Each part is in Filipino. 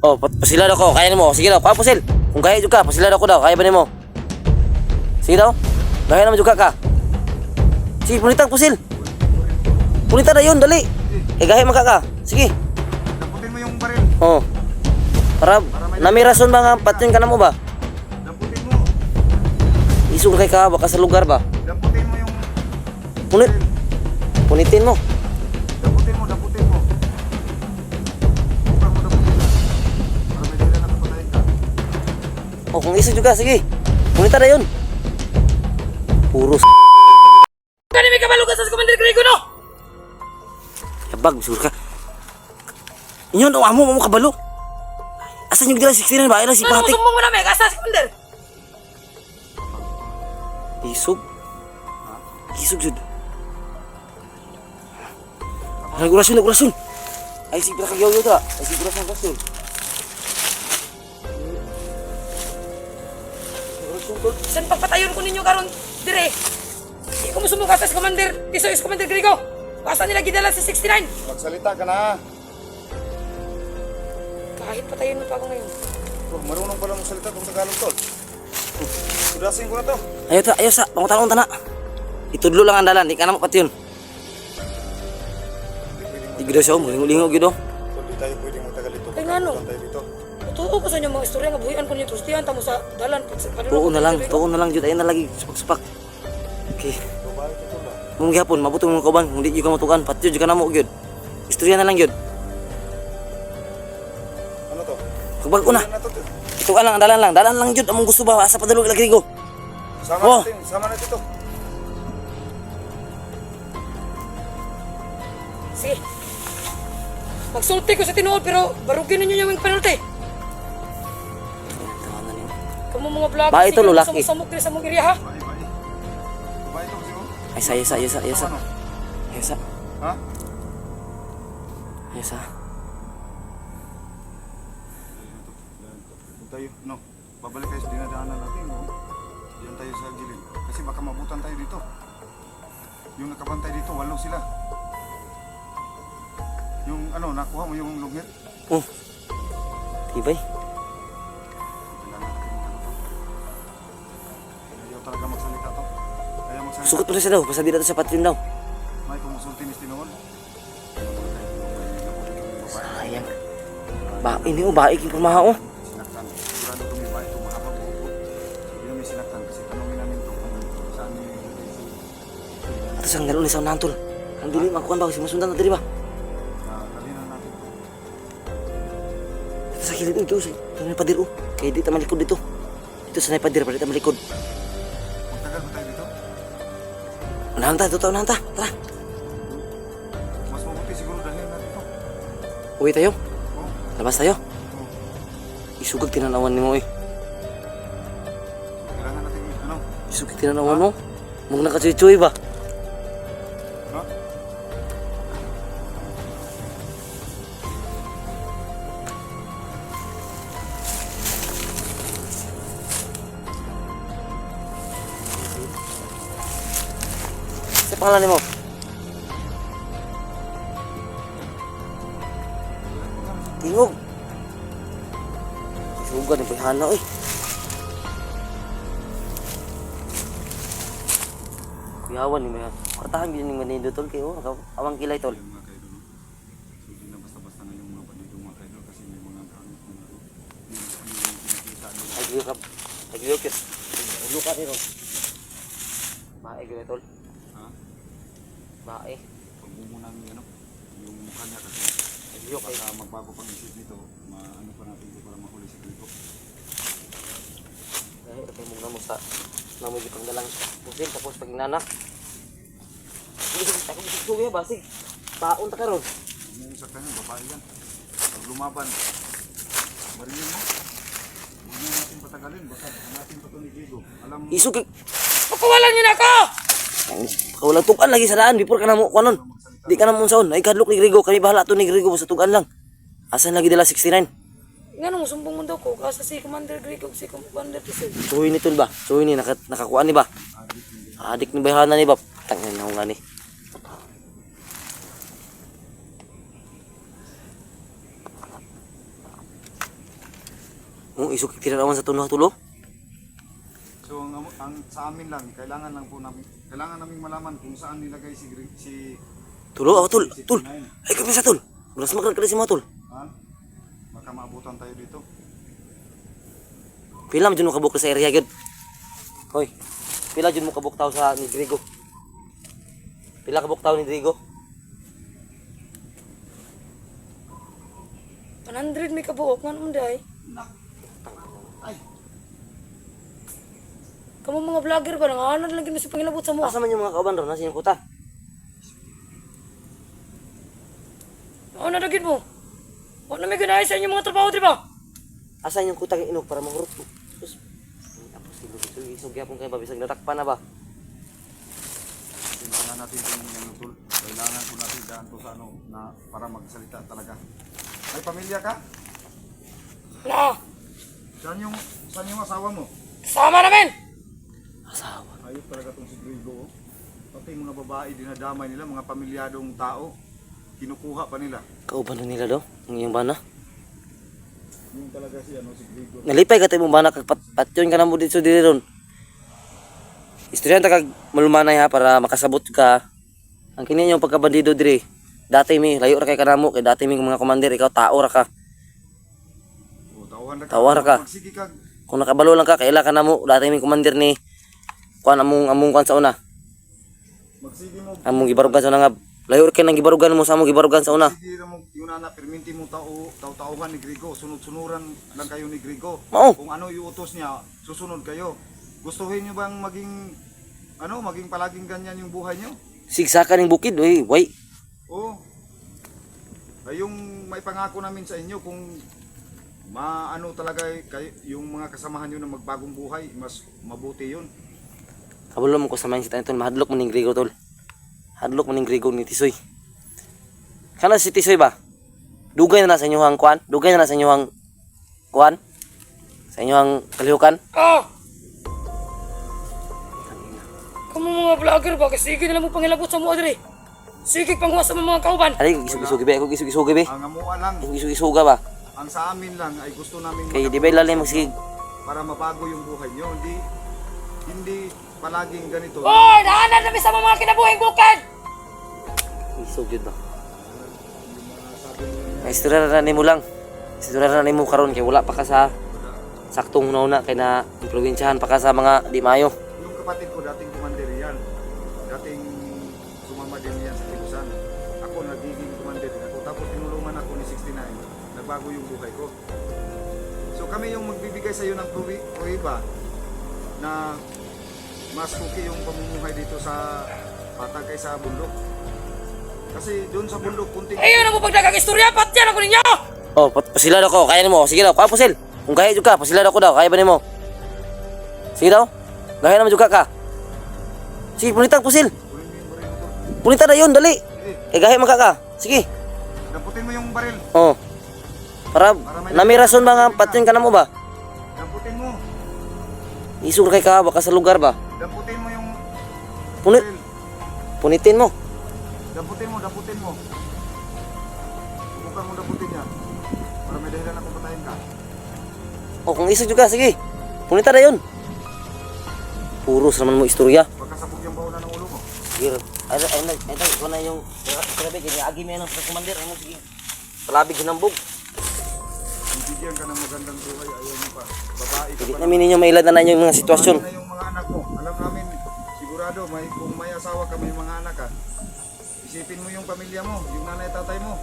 Oh, pasilad ako. Kaya nimo. Sige daw, papusil. Kung kaya juga, pasilad ako daw. Kaya ba nimo? Sige daw. Gaya naman juga ka. Sige, punitang pusil. Punita na yun, dali. Eh, gaya maka ka. Sige. Daputin mo yung baril. Oh. Para nami rason ba nga patin ka na mo ba? Daputin mo. Isong kay ka baka sa lugar ba? Daputin mo yung... Punit. Punitin mo. Daputin mo, daputin mo. Huwag mo daputin na. Para may dila na kapatayin ka. Oh, kung isa juga, sige. Punita na yun. Puro Kani may kabalo ka sa Commander Grego, no? Yabag, bisur ka. Inyon, amo kabalo. Asan yung dila 69 ba? Ayun si Ano mo Patik. sumbong mo na may kasa si Commander? Isog. Isog jud. Ay, gurasun. Ay, si Prakagyaw yun ta. Ay, si gurasun. San pagpatayon ko ninyo karon dire? Di ko mo sumbong kasa si Commander Tiso is Commander Grego. Kasa nila gidala sa 69. Magsalita ka na. Kahit patayon mo pa ako ngayon. Oh, marunong pala mong salita kung Tagalog, tol. Kudasin ko na to. Ayo sa, pangutanong tana. Itudlo lang ang dalan, di ka na mo pati yun. Di gila siya, lingo gido. Tol, di tayo pwedeng magtagal dito. Ay, nga, no? Magtagal tayo dito. Tuo ko sa inyo mga istorya nga buhian ko niyo trustihan tamo sa dalan. Tuon na lang jud, ayun na lagi, supak-supak. Okay. Babae ko, tol, ah. Mong gihapon, mabuto mong kauban, kung di jud ka matukan, pati jud ka na mo gyud. Istorya na lang jud. Ano to? Kubag ko na. Ano to, tol? Ito lang, dalan lang jud, among gusto ba asa padulog lagi ko. Oh. Sama natin to. Sige. Magsulti ko sa tinuod pero barugin ninyo yung penalty. Kamu mga vlog. Ba, ito, lulaki. Samok din sa mong area ha. Babae to, siguro. Ay, sa. Ano? Ayasa. Ha? Ayasa. Huwag tayo, no. Babalik tayo sa dinadaanan natin, no. Diyan tayo sa gilid. Kasi baka mabutan tayo dito. Yung nakabantay dito, 8 sila. Yung ano, nakuha mo yung lugit? Oh. Tibay. Ayaw talaga magsalita to. Ayaw magsalita. Sukot mo na siya daw, basta di na to sa patrin daw. May kumusulti ni Tinoon. Sayang. Ba, ini oh, baik yung pamaha oh. Sinaktan. Sigurado kami ba ito mahabang buhok. Hindi namin sinaktan kasi tanongin namin to kung saan niyo yung Atas ang gano'n isang nantol. Ang dilim, ang kuhan ba, kasi masundan na diri ba? dalinan natin to. Ito sa kilid ito, sa napadir oh. Kaya di ta malikod dito. Ito sa napadir, pa di ta malikod. Magtagal ba tayo dito? Unahan ta, unahan ta. Tara, Mas mabuti siguro dalhin natin to. uwi tayo. Oh, Labas tayo. oh. Isugag tinanawan ni mo eh. Kailangan natin ano? Isugag tinanawan mo. Mung nakatsuy-tsuy ba? Ha? Sa pangalan mo? Tingog. Isugag ni Pihana eh. Kuyawan ni Mayan. Katahan din ni Manindo tol kayo. Awang kilay tol. Mga kaidol, no? So, hindi na basta-basta na yung mga panito mga kaidol kasi may mga gamit na pinakita nila. Ay giyo ka. Ay giyo kit. Luka ni ron. Bae giyo tol. Ha? Bae. Pagmumunan ng ano, yung mukha niya kasi Ay giyo kay. baka magbago pang isip nito, maano pa natin ito para mahuli si Grego. Dahil ito mong namo sa namo di pangdalang pusin tapos pag nanak. Ako gusto ko basig. Baon ta karon. Huwag mong saktan yun, babae yan. Pag lumaban, marilin mo. Huwag mo natin patagalin, baka natin pa ito ni Grego. Alam mo, Isog. Pagkawalan niyo na ako. Kawalang tugan lagi sa daan before ka na mo kuanon. Di ka na mo unsaon. Ay kadlok ni Grego, kami bahala to ni Grego sa tugan lang. Asan lagi dala 69? Nga nung sumbong mo daw ko kasa si Commander Grego si Commander Tiso. Suhoy ni tol ba? Suhoy ni nakakuan ni ba? Adik ni bayhana ni ba? Tangin na nga ni. Isok tinanawan sa tulo. So ang sa amin lang, kailangan namin malaman kung saan nilagay si Tulo, tol. Ay, kami sa tol. Bulas magkakalit ka si mga tol. ha? Baka maabutan tayo dito. Pila mo dyan mo kabuk sa area yun. Hoy, pila dyan mo kabuk tao sa ni Grigo. Pila kabuk tao ni Grigo. 100 may kabuok man unday. Ay, Kamu mga vlogger ba nangalan lagi mo sa pangilabot sa mo. Asa man yung mga kauban ron, nasa yung kuta. Ano dagin mo? Ano may ginaya sa inyo mga trabaho di ba? Asa yung kuta kay inog para mahurot mo. Sus. Tapos isog yapon kayo ba bisag natakpan na ba? kailangan natin itong tol. Kailangan po natin daan to sa para magsalita talaga. May pamilya ka? Na, Saan yung asawa mo? sama namin. Asawa. Ayos talaga tong si Grigo. Pati yung mga babae dinadamay nila, mga pamilyadong tao, kinukuha pa nila. Kauban na nila daw, ang iyong bana. Yung talaga si Grigo. Nalipay ka tayo mong bana kag patyon ka na mo dito diri ron. Istoryan ta kag malumanay ha para makasabot ka. Ang kini yung pagkabandido diri. Dati mi layo ra kay kanamo kay dati mi mga commander ikaw tao ra ka. O, tauhan na ka. Tawar ka. Magsige kag Kung nakabalo lang ka kaila ka namo dati mi commander ni kuan among kuan sa una. magsige mo. Among gibarugan sa una nga layo ra kay nang gibarugan mo sa among gibarugan sa una. Sige mo yung perminti mo tauhan ni Grigo. Sunod-sunuran lang kayo ni Grigo. Mao. Kung ano iutos niya, susunod kayo. Gustuhin niyo bang maging palaging ganyan yung buhay niyo? Sigsakan ning bukid way. Oo. Ay yung may pangako namin sa inyo kung talaga kayo, yung mga kasamahan niyo na magbagong buhay, mas mabuti yun. Kabalo mo ko sa mindset tol mahadlok mo ning Grigo tol. Hadlok mo ning Grigo ni Tisoy. Kana si Tisoy ba? Dugay na sa inyohang kuan? Dugay na sa inyohang kuan? Sa inyohang kalihukan? Ah! Kamu mga vlogger ba? Sige na lang mo pangilabot sa mo diri. Sige panghuwas sa mga kauban. Ay, gisug-gisug be, ako gisug-gisug be. Ang amua lang, Gisug-gisug ba? ang sa amin lang ay gusto namin Kay di ba lalim magsig. para mabago yung buhay niyo, hindi palaging ganito. Oy, naanan na sa mga kinabuhing bukid. Isog jud ba? Ay, istorya na nimo lang. Istorya na nimo karon kay wala pa ka sa saktong una kay na probinsyahan pa ka sa mga di maayo. Yung kapatid ko dating commander yan. Dating sumama din yan sa Kibusan. Ako nagiging commander din ako. Tapos tinulungan ako ni 69. Nagbago yung buhay ko. So kami yung magbibigay sa iyo ng pruweba na mas okay yung pamumuhay dito sa patag kaysa bundok. Kasi doon sa bundok kunting Ayun ang mo pagdagang istorya, patyan ako ninyo. Oh, pasilad ako. Kaya nimo. Sige daw, papusil. Kung kaya jud ka, pasilad ako daw. Kaya ba nimo? Sige daw. Gaya naman juga ka. Sige, punitang pusil. Punita na yun, dali. Eh, gaya maka ka. Sige. damputin mo yung baril. Oh. Para nami rason ba nga patyon ka na mo ba? Damputin mo. Isog kay ka baka sa lugar ba? Damputin mo yung Punit. baril. Punitin mo. Damputin mo. Huwag mo damputin yan. Para may dahilan akong patayin ka. Oh, kung isog juga, sige. Punita na yun. Puros naman mo istorya. Pagkasabog yung bawala ng ulo mo. Sige. Ay, ito na yung grabe, agi mo yan ang commander. Ano, sige. Palabig hinambog. Bibigyan ka ng magandang buhay. Ayaw mo pa. Babae ka Hindi pa. namin ninyo mailad na yung mga sitwasyon. Babae na yung mga anak mo. Alam namin, sigurado, kung may asawa ka, may mga anak ka. Isipin mo yung pamilya mo, yung nanay tatay mo.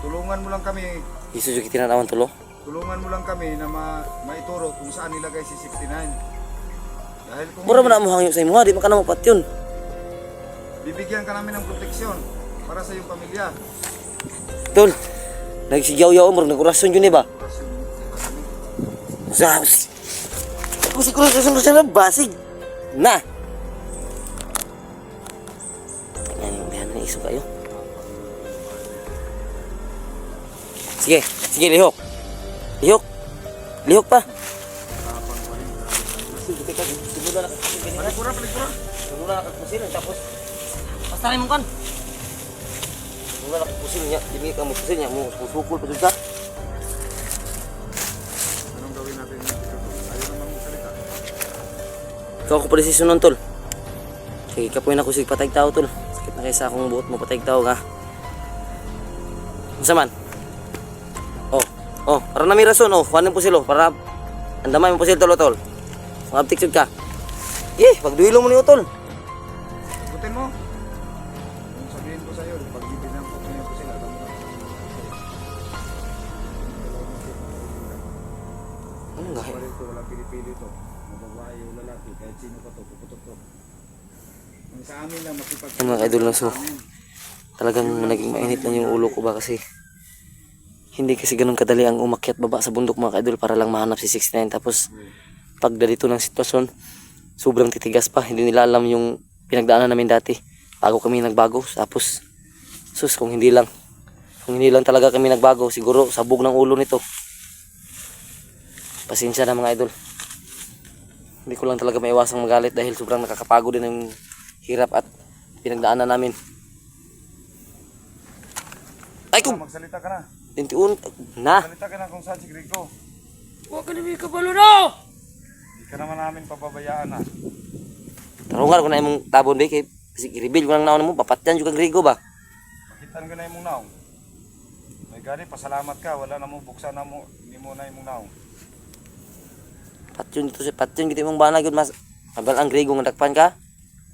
Tulungan mo lang kami. Isog yung tinanawan tulo. Tulungan mo lang kami na maituro kung saan nilagay si 69. Dahil kung Mura mo na mo hangyo sa imo ha, di man ka na mapatyon. bibigyan ka namin ng proteksyon para sa iyong pamilya. Tol, nagsigyaw-yaw mo, nagurason yun eh ba? Zas! Ako siguro sa basig. Na! Yan na iso kayo. Sige, lihok. Lihok pa. Sige, teka, simula na kasi ganyan. Palikura. Simula na kagpusin, tapos basta rin mo kan. Simula na kagpusin niya, hindi ka mo pusin niya, mo susukul pa dun ka. Ikaw ko pa desisyon nun, tol. Kaya kapuin ako sig patay tao, tol. Sakit na kaysa akong buot mo patay tao, nga. Unsa man? Para na may rason, kuhanin po sila, para andamay mo po sila, tol. Mga abtiksod ka. Pagduilo mo niyo, tol. Ikutin mo. Kung sabihin ko sa'yo, pag bibilang ko ngayon ko sila, alam mo na. Ano nga? Ito, wala pili-pili to. Mababae o lalaki, kahit sino pa to, puputok to. Ang sa amin lang, makipag- Yung mga idol lang, so talagang naging mainit lang yung ulo ko ba kasi hindi kasi ganun kadali ang umakyat baba sa bundok mga kaidol para lang mahanap si 69. Tapos pag dito ng sitwasyon, sobrang titigas pa. Hindi nila alam yung pinagdaanan namin dati bago kami nagbago. Tapos kung hindi lang talaga kami nagbago, siguro sabog ng ulo nito. Pasensya na mga idol. Hindi ko lang talaga maiwasang magalit dahil sobrang nakakapagod din ang hirap at pinagdaanan namin. Ay kung Magsalita ka na. Magsalita ka na kung saan si Grigo. Huwag ka na may kabalo na! Hindi ka naman namin pababayaan na. tarungan ko na imong tabon be kay i-reveal ko lang naon mo papatyan jud kang Grigo ba. Makitan ka na imong naong. May gani, pasalamat ka. Wala na mo, buksan na mo. Hindi mo na imong naong. Patyon gid imong bana gyud mas abal ang Grigo nga dakpan ka.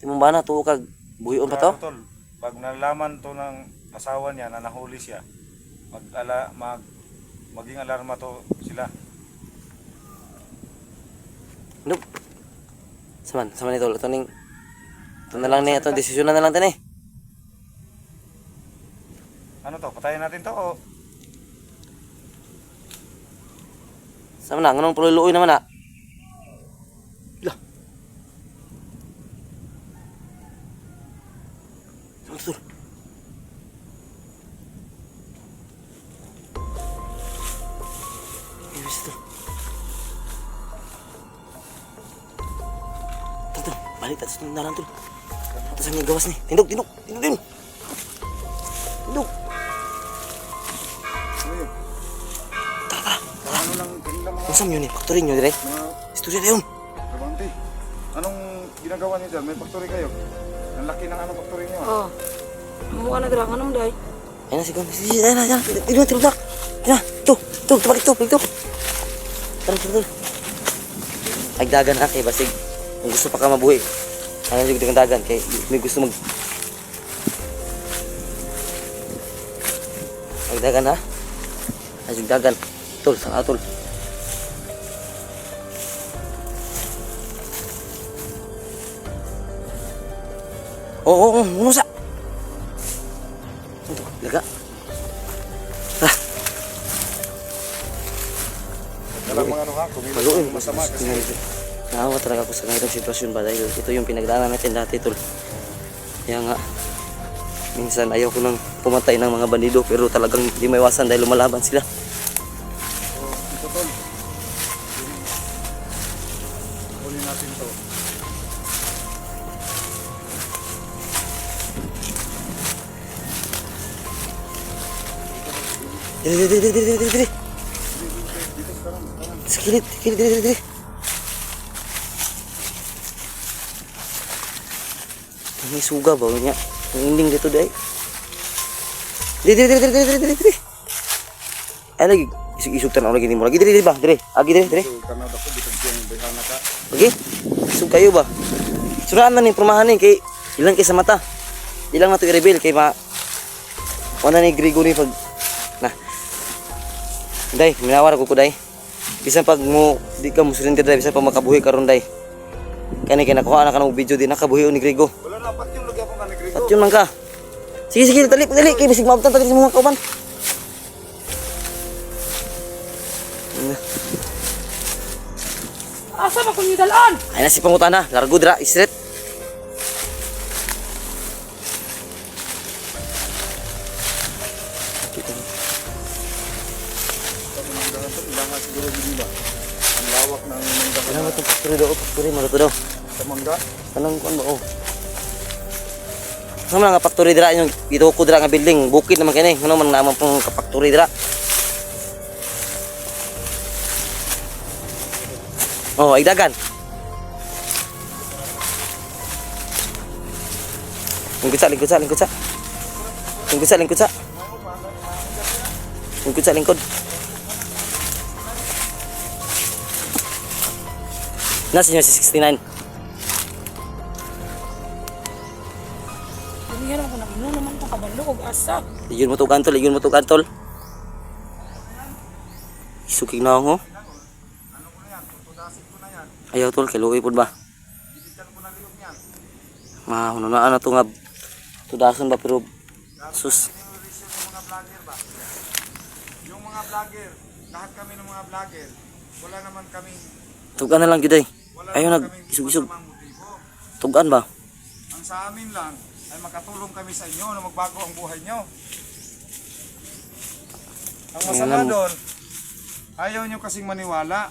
Imong bana tuo kag buhion pa to. Tol, pag nalaman to ng asawa niya na nahuli siya, maging alarma to sila. Nope. Saman ni tol ito ning ito na lang ni ito desisyon na lang tin eh. Ano to? Patayin natin to o? Sama na nganong pululoy naman na. Lah. Sama tol. Ibis tol. Tol, balik atas ng dalan tol. Atas ang gawas ni. Tindog. Tindog. Ano yun? Tara. Ano lang, tingnan mga Unsam yun eh, factory nyo dire. Istorya na yun. trabante. Anong ginagawa niyo dyan? May factory kayo? Ang laki ng anong factory niyo? Oh. Amo ka na dira kanang day. Ayun na, sige. Ayun na. Tirulak. Ayun na. Ito. Balik to. Tara. Agdagan ha, kay basig. Kung gusto pa ka mabuhi. Ano yung dengan dagan, kay may gusto Agdagan ha. Agdagan. Tol, sa atol. Oo, musa. Ito, laga. Dalang mga ano ha? Kumilos Maluin. ng masama kasi Naawa talaga ako sa ganitong sitwasyon ba dahil ito yung pinagdaanan natin dati tol. Kaya nga, minsan ayaw ko nang pumatay ng mga bandido pero talagang di maiwasan dahil lumalaban sila. ito tol. Huli natin to. Dili. Sa kilid, dili. May suga ba niya? Ang ending dito dai. Dili. Ay lagi isug tan lagi ni mo lagi dili ba? Dili. Agi dili. So, Canada ko, bitang siya yung behana ka. Okay? Isug kayo ba? Suraan na ni permahan ni kay ilang kay sa mata. Ilang na to i-reveal kay wala ni Grigo ni pag na. Day, minawar ko day. Bisan pag mo di ka mo surrender day, bisan pag makabuhi karon day. Kani nakuha na kanang video di nakabuhi ni Grigo. Wala na, pati yung lagi ako ka ni Grigo. At yun man ka. Sige, dali kay bisig maabtan tagli sa mga kauban. Asa ba kung dalaan? Ay na si pangutana, largo dira, straight. Ilangan siguro din ba? Ang lawak ng mangga. Ano to factory maluto daw. Sa mangga. Kanang kuan ba oh. Ano nga factory dira yung dito ko dira nga building, bukid naman kani. Ano man naman pong factory dira. Oh, ay dagan. Lingkod sa, lingkod sa, lingkod sa. Lingkod sa, lingkod sa. Lingkod sa, lingkod. Nasa inyo si 69. Hindi naman ko na ino naman itong kabalo o asa. Iyon mo to kantol, iyon mo to kantol. Isukig na ako. Ayaw tol, kiluwi po ba? Mahununaan na ito nga. Tudasan ba pero sus. Yung mga vlogger, lahat kami ng mga vlogger, wala naman kami, Tugan na lang yun ay. wala Ayaw naman nag kaming isug-isug. masamang motibo. Tugan ba? Ang sa amin lang ay makatulong kami sa inyo na magbago ang buhay nyo. Ang masama Ayan. doon, ayaw nyo kasing maniwala.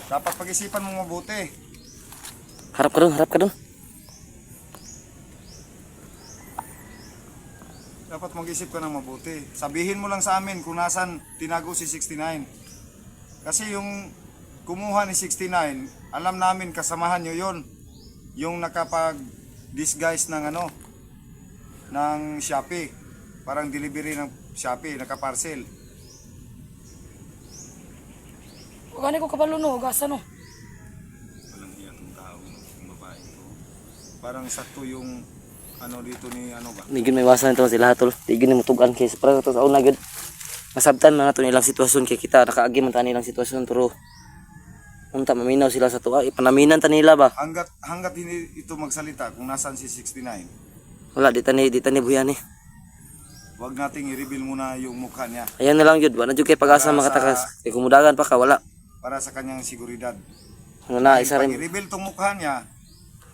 Dapat pag-isipan mo mabuti. Harap ka dun, harap ka dun. Dapat mag-isip ka ng mabuti. Sabihin mo lang sa amin kung nasan tinago si 69. Kasi yung kumuha ni 69, alam namin kasamahan nyo yon. Yung nakapag-disguise ng ano, ng Shopee. Parang delivery ng Shopee, nakaparcel. O gani ko kabalo no, asa no. Walang hiya tong tao, yung babae ito. Parang sakto yung ano dito ni ano ba? Hindi may iwasan ito sila tol. Hindi mo tugan kay para ito sa una gud. Masabtan man nato nilang sitwasyon kay kita nakaagi man ta nilang sitwasyon pero unta maminaw sila sa tuwa ipanaminan ta nila ba. Hanggat hindi ito magsalita kung nasan si 69, Wala di tani buyan eh. wag nating i-reveal muna yung mukha niya Ayan na lang jud, wala jud kay pag-asa Para makatakas. Kay kumudagan pa ka wala. para sa kanyang seguridad. Ano na isa Pag rin i-reveal tong mukha niya,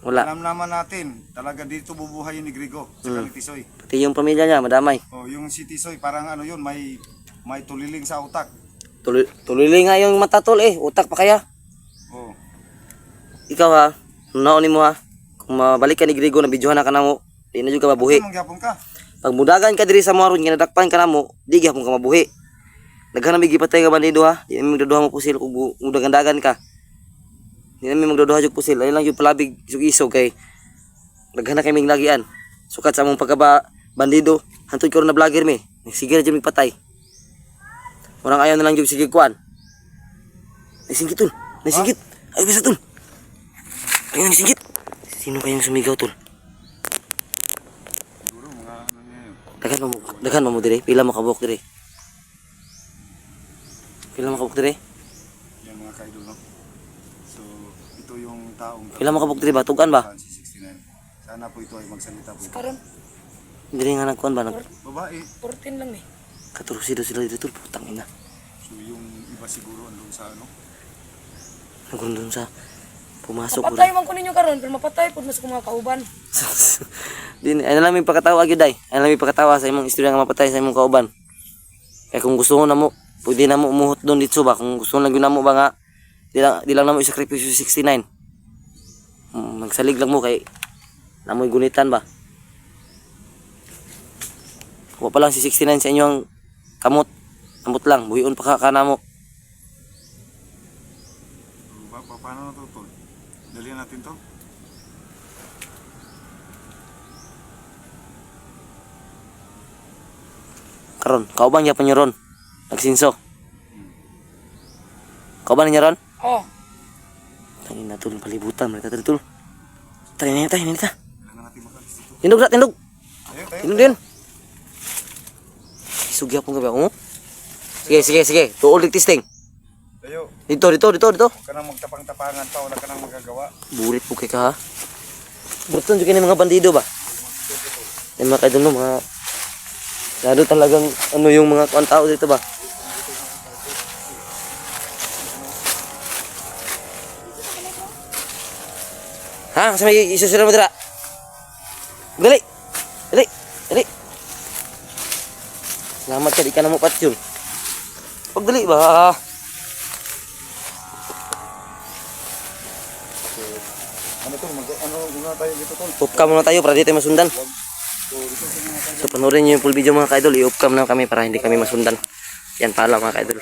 wala. alam naman natin, talaga dito bubuhayin ni Grigo sa ni Tisoy. Pati yung pamilya niya madamay. Oh, yung si Tisoy parang ano yun, may tuliling sa utak. Tuloy nga yung mata tol eh, utak pa kaya. Oh. Ikaw ha, naon mo ha. Kung mabalik ka ni Grigo na videohan na ka na mo, di na jud ka mabuhi. Mangyapon ka. Pag mudagan ka diri sa maron ginadakpan ka namo, di gyapon ka mabuhi. Daghan mi gipatay ka bandido ha. Di mi magduduha mo pusil kung mudagan-dagan ka. Di na mi magduduha jud pusil. Ay lang yung palabig isog-isog kay daghan na kay mig lagian. Sukat sa among pagkaba bandido, hantud ko na vlogger mi. Sige na jud mig patay. Murang ayaw na lang jud sige kuan. Naisingit tol. Naisingit. Ay bisa tol. Ayaw naisingit. Sino kayang sumigaw tol? Siguro mga ano niya yun. Daghan mo dire, pila mo kabuk dire. Pila mo kabuk dire? Yan mga kaidol, no? So, ito yung taong Pila mo kabuk dire ba? Tugan ba? si 69. Sana po ito ay magsalita po. Karon Dire nga nagkuan ba nag Babae, 14 lang ni. katurusido sila dito putang ina. so yung iba siguro andun sa ano. Nagundon sa pumasok Mapatay man ko ninyo karon, pero mapatay pud mas ko mga kauban. Din ay lang may pakatawa gyud ay. Ay lang may pakatawa sa imong istorya nga mapatay sa imong kauban. Kaya kung gusto mo na mo, pwede na mo umuhot doon dito ba kung gusto lang gyud na mo ba nga di lang na mo isakripisyo 69. Magsalig lang mo kay namoy gunitan ba. Wa pa lang si 69 sa inyong kamot. Kamot lang, buhion pa ka na mo. Paano na to, tol? Dalihan natin to. Karon, kauban gyapon niyo ron. Nagsinso. Kauban niyo ron? Oh, Tangin na tol, palibutan mereka tol. Tara na tayo, nita. Kailangan natin makalis dito. Tindog na, tindog. Tayo, tayo. Tindog din. Isugya pong gabi ako. Sige. Tuol testing. Tayo. Dito. Huwag ka nang magtapang-tapangan pa. Wala ka nang magagawa. Burit po kay ka ha. Burton juga ng mga bandido ba? Yung mga kaidol no, mga lalo talagang ano yung mga kuan tao dito ba? Ha? Kasi may isusunod mo dira. Dali. Salamat ka, di ka na mo patyon. Pagdali ba? Ano to? Ano muna tayo dito, tol? Upcam muna tayo para di tayo masundan. So panoorin niyo yung full video mga kaidol. I-upcam na kami para hindi kami masundan. Yan pala mga kaidol.